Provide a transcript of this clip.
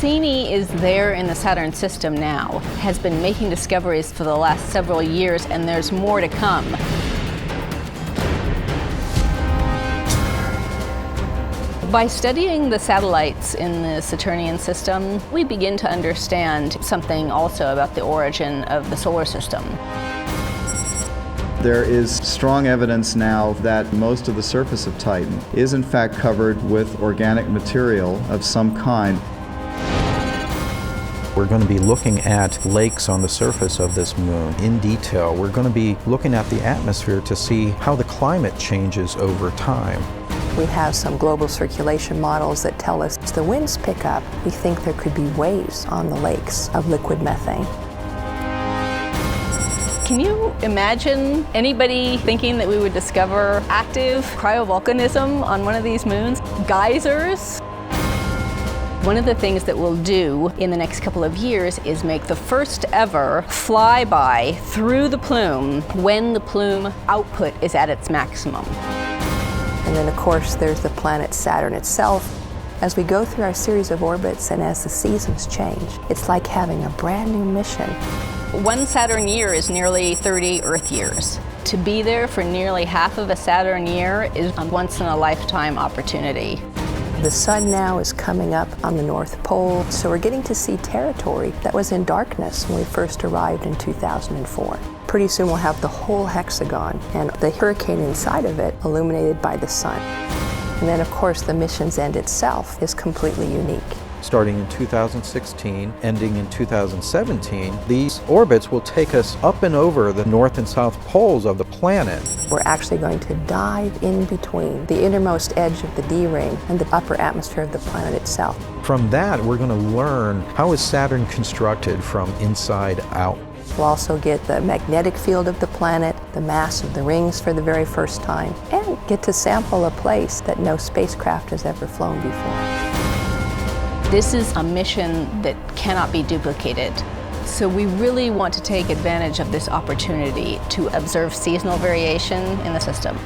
Cassini is there in the Saturn system now, has been making discoveries for the last several years, and there's more to come. By studying the satellites in the Saturnian system, we begin to understand something also about the origin of the solar system. There is strong evidence now that most of the surface of Titan is in fact covered with organic material of some kind. We're going to be looking at lakes on the surface of this moon in detail. We're going to be looking at the atmosphere to see how the climate changes over time. We have some global circulation models that tell us as the winds pick up, we think there could be waves on the lakes of liquid methane. Can you imagine anybody thinking that we would discover active cryovolcanism on one of these moons? Geysers? One of the things that we'll do in the next couple of years is make the first ever flyby through the plume when the plume output is at its maximum. And then of course there's the planet Saturn itself. As we go through our series of orbits and as the seasons change, it's like having a brand new mission. One Saturn year is nearly 30 Earth years. To be there for nearly half of a Saturn year is a once-in-a-lifetime opportunity. The sun now is coming up on the North Pole, so we're getting to see territory that was in darkness when we first arrived in 2004. Pretty soon we'll have the whole hexagon and the hurricane inside of it illuminated by the sun. And then of course the mission's end itself is completely unique. Starting in 2016, ending in 2017, these orbits will take us up and over the north and south poles of the planet. We're actually going to dive in between the innermost edge of the D-ring and the upper atmosphere of the planet itself. From that, we're going to learn how is Saturn constructed from inside out. We'll also get the magnetic field of the planet, the mass of the rings for the very first time, and get to sample a place that no spacecraft has ever flown before. This is a mission that cannot be duplicated. So we really want to take advantage of this opportunity to observe seasonal variation in the system.